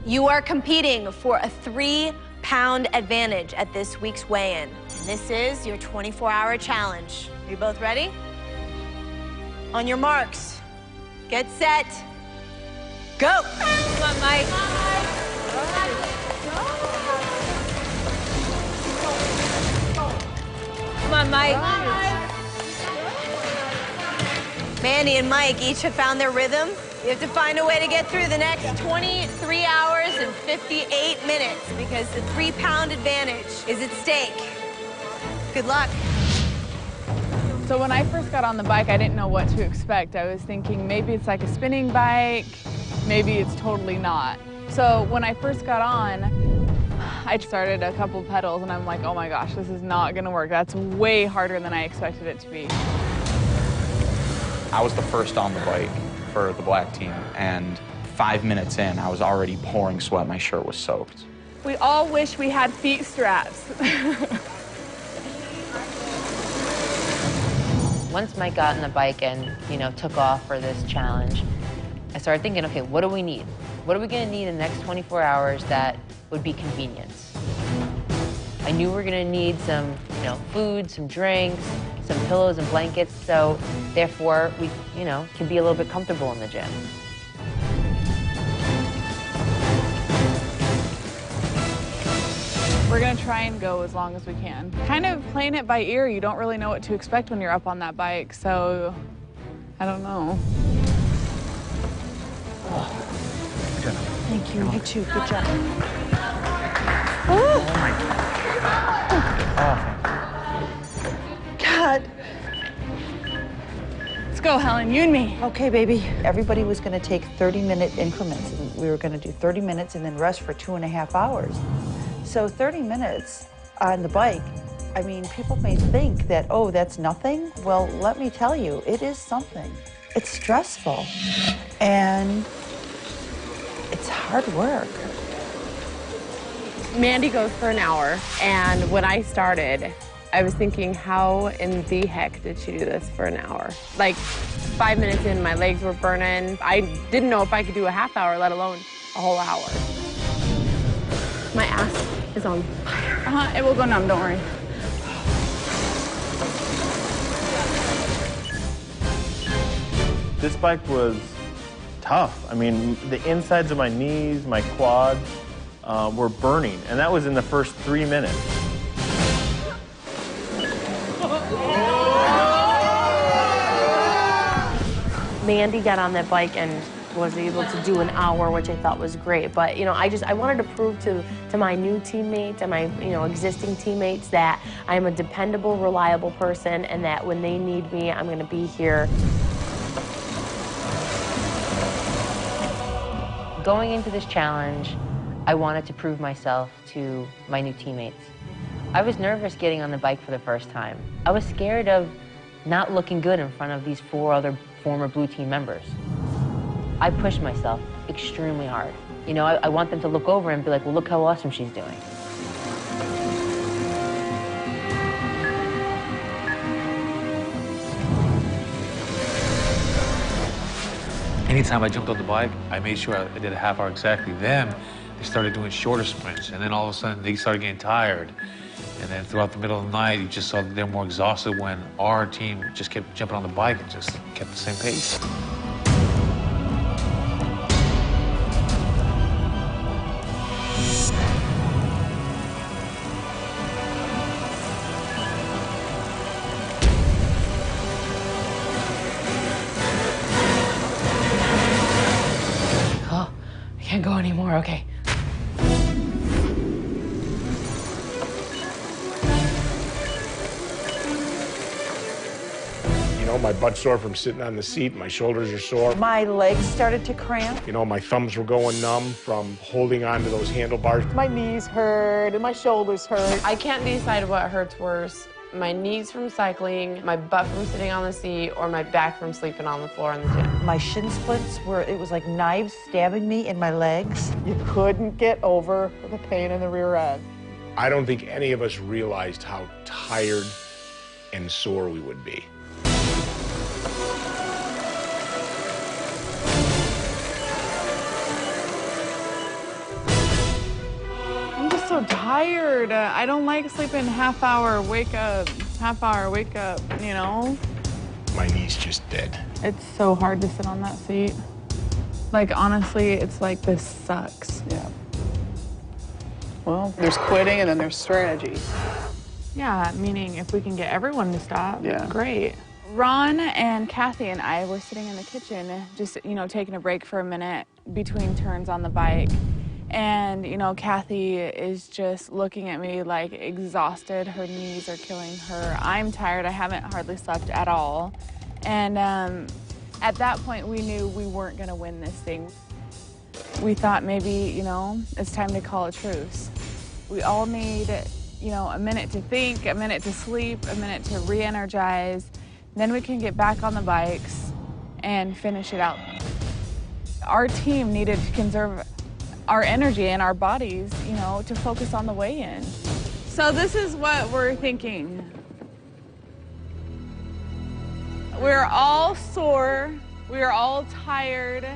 You are competing for a 3-pound advantage at this week's weigh-in. And this is your 24-hour challenge. Are you both ready? On your marks, get set, go. Come on, Mike. Come on, Mike. Mandy and Mike each have found their rhythm. You have to find a way to get through the next 23 hours and 58 minutes because the 3-pound advantage is at stake. Good luck. So when I first got on the bike, I didn't know what to expect. I was thinking maybe it's like a spinning bike, maybe it's totally not. So when I first got on, I started a couple pedals and I'm like, oh my gosh, this is not gonna work. That's way harder than I expected it to be. I was the first on the bike for the black team, and 5 minutes in, I was already pouring sweat. My shirt was soaked. We all wish we had feet straps. Once Mike got on the bike and, took off for this challenge, I started thinking, okay, what do we need? What are we gonna need in the next 24 hours that would be convenience? I knew we were gonna need some, food, some drinks, some pillows and blankets, so therefore we, can be a little bit comfortable in the gym. We're gonna try and go as long as we can. Kind of playing it by ear, you don't really know what to expect when you're up on that bike, so I don't know. Thank you, you too, good job. Oh my God. God. Let's go, Helen, you and me. Okay, baby. Everybody was gonna take 30-minute increments, and we were gonna do 30 minutes and then rest for 2.5 hours. So 30 minutes on the bike, I mean, people may think that, oh, that's nothing. Well, let me tell you, it is something. It's stressful, and it's hard work. Mandy goes for an hour, and when I started, I was thinking, how in the heck did she do this for an hour? Like, 5 minutes in, my legs were burning. I didn't know if I could do a half hour, let alone a whole hour. My ass is on fire. It will go numb, don't worry. This bike was tough. I mean, the insides of my knees, my quads were burning, and that was in the first 3 minutes. Mandy got on that bike and was able to do an hour, which I thought was great. But I wanted to prove to my new teammates and my existing teammates that I'm a dependable, reliable person, and that when they need me, I'm going to be here. Going into this challenge, I wanted to prove myself to my new teammates. I was nervous getting on the bike for the first time. I was scared of not looking good in front of these 4 other former Blue Team members. I pushed myself extremely hard. I want them to look over and be like, well, look how awesome she's doing. Anytime I jumped on the bike, I made sure I did a half hour exactly. Then they started doing shorter sprints, and then all of a sudden they started getting tired. And then throughout the middle of the night, you just saw that they're more exhausted when our team just kept jumping on the bike and just kept the same pace. Oh, I can't go anymore, okay. My butt's sore from sitting on the seat. My shoulders are sore. My legs started to cramp. My thumbs were going numb from holding on to those handlebars. My knees hurt and my shoulders hurt. I can't decide what hurts worse. My knees from cycling, my butt from sitting on the seat, or my back from sleeping on the floor in the gym. My shin splints it was like knives stabbing me in my legs. You couldn't get over the pain in the rear end. I don't think any of us realized how tired and sore we would be. so tired. I don't like sleeping half hour, wake up, half hour, wake up, you know? My knee's just dead. It's so hard to sit on that seat. Like, honestly, it's like, this sucks. Yeah. Well, there's quitting and then there's strategy. Yeah, meaning if we can get everyone to stop, Yeah. great. Ron and Kathy and I were sitting in the kitchen, just, you know, taking a break for a minute between turns on the bike. And, you know, Kathy is just looking at me like exhausted. Her knees are killing her. I'm tired. I haven't hardly slept at all. And at that point, we knew we weren't going to win this thing. We thought maybe, you know, it's time to call a truce. We all need, you know, a minute to think, a minute to sleep, a minute to re-energize. Then we can get back on the bikes and finish it out. Our team needed to conserve our energy and our bodies, you know, to focus on the weigh-in. So this is what we're thinking. We're all sore. We're all tired.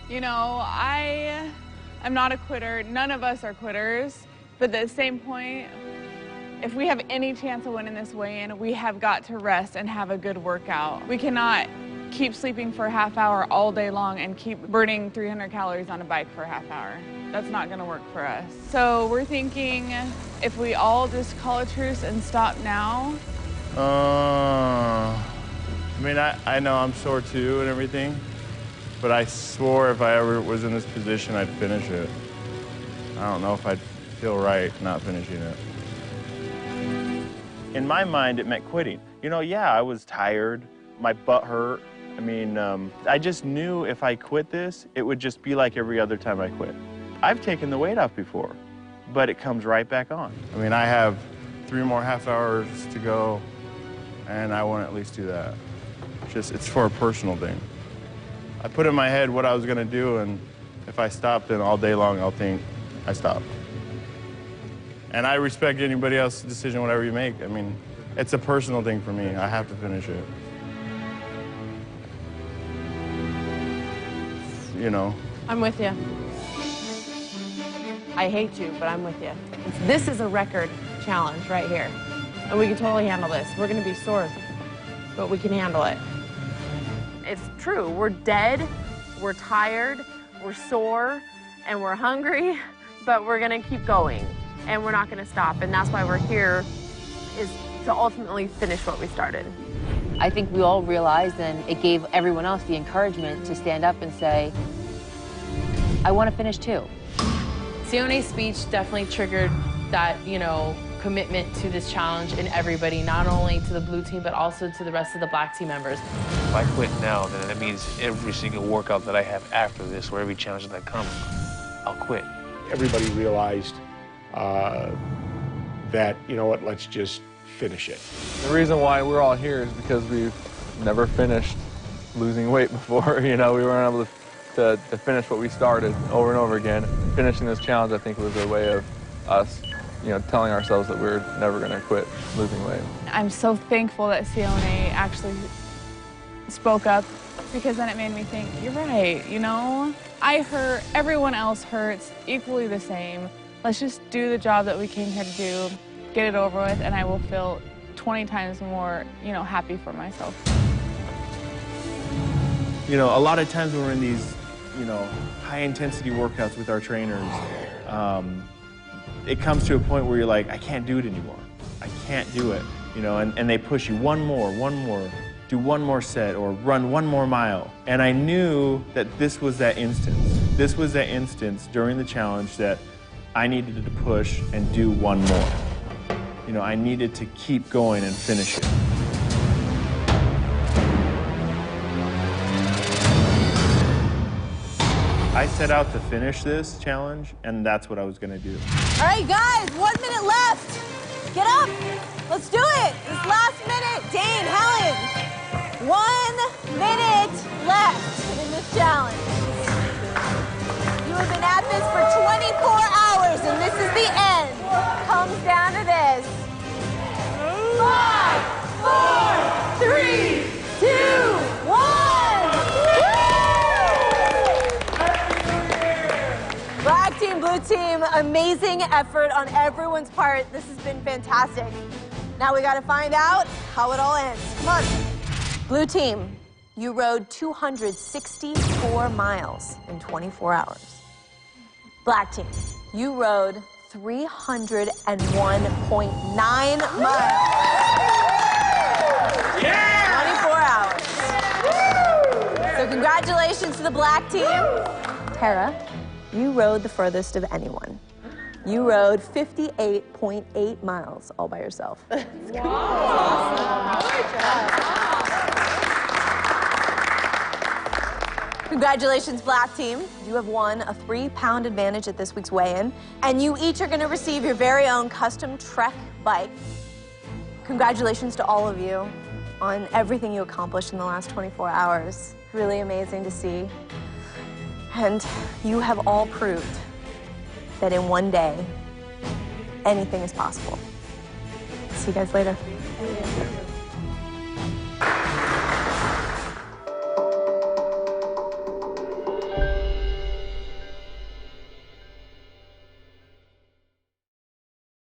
You know, I'm not a quitter. None of us are quitters. But at the same point, if we have any chance of winning this weigh-in, we have got to rest and have a good workout. We cannot keep sleeping for a half hour all day long and keep burning 300 calories on a bike for a half hour. That's not gonna work for us. So we're thinking if we all just call a truce and stop now. I mean, I know I'm sore too and everything, but I swore if I ever was in this position, I'd finish it. I don't know if I'd feel right not finishing it. In my mind, it meant quitting. You know, yeah, I was tired, my butt hurt. I mean, I just knew if I quit this, it would just be like every other time I quit. I've taken the weight off before, but it comes right back on. I mean, I have 3 more half hours to go, and I want to at least do that. It's for a personal thing. I put in my head what I was gonna do, and if I stop, then all day long I'll think I stopped. And I respect anybody else's decision, whatever you make. I mean, it's a personal thing for me. I have to finish it. You know. I'm with you. I hate you, but I'm with you. This is a record challenge right here. And we can totally handle this. We're gonna be sore, but we can handle it. It's true, we're dead, we're tired, we're sore, and we're hungry, but we're gonna keep going, and we're not gonna stop, and that's why we're here, is to ultimately finish what we started. I think we all realized, and it gave everyone else the encouragement to stand up and say, I want to finish too. Sione's speech definitely triggered that, you know, commitment to this challenge in everybody, not only to the blue team, but also to the rest of the black team members. If I quit now, then that means every single workout that I have after this, or every challenge that comes, I'll quit. Everybody realized that, you know what, let's just finish it. The reason why we're all here is because we've never finished losing weight before. You know, we weren't able to finish what we started over and over again. Finishing this challenge, I think, was a way of us, you know, telling ourselves that we're never going to quit losing weight. I'm so thankful that Sione actually spoke up, because then it made me think, you're right, you know? I hurt, everyone else hurts, equally the same. Let's just do the job that we came here to do, get it over with, and I will feel 20 times more, you know, happy for myself. You know, a lot of times when we're in these, you know, high-intensity workouts with our trainers, it comes to a point where you're like, I can't do it anymore. I can't do it, you know, and they push you one more, do one more set, or run one more mile. And I knew that this was that instance. This was that instance during the challenge that I needed to push and do one more. You know, I needed to keep going and finish it. I set out to finish this challenge, and that's what I was gonna do. All right, guys, 1 minute left. Get up. Let's do it. This last minute. Dane, Helen, 1 minute left in this challenge. You have been at this for 24 hours, and this is the end. Comes down to this. 5, 4, 3, 2, 1. Black team, blue Blue team, amazing effort on everyone's part. This has been fantastic. Now we got to find out how it all ends. Come on. Blue team, you rode 264 miles in 24 hours. Black team, you rode 301.9 miles. Yeah! 24 hours. So congratulations to the black team. Tara, you rode the furthest of anyone. You rode 58.8 miles all by yourself. Congratulations, black team. You have won a 3-pound advantage at this week's weigh-in, and you each are going to receive your very own custom Trek bike. Congratulations to all of you on everything you accomplished in the last 24 hours. Really amazing to see. And you have all proved that in one day, anything is possible. See you guys later.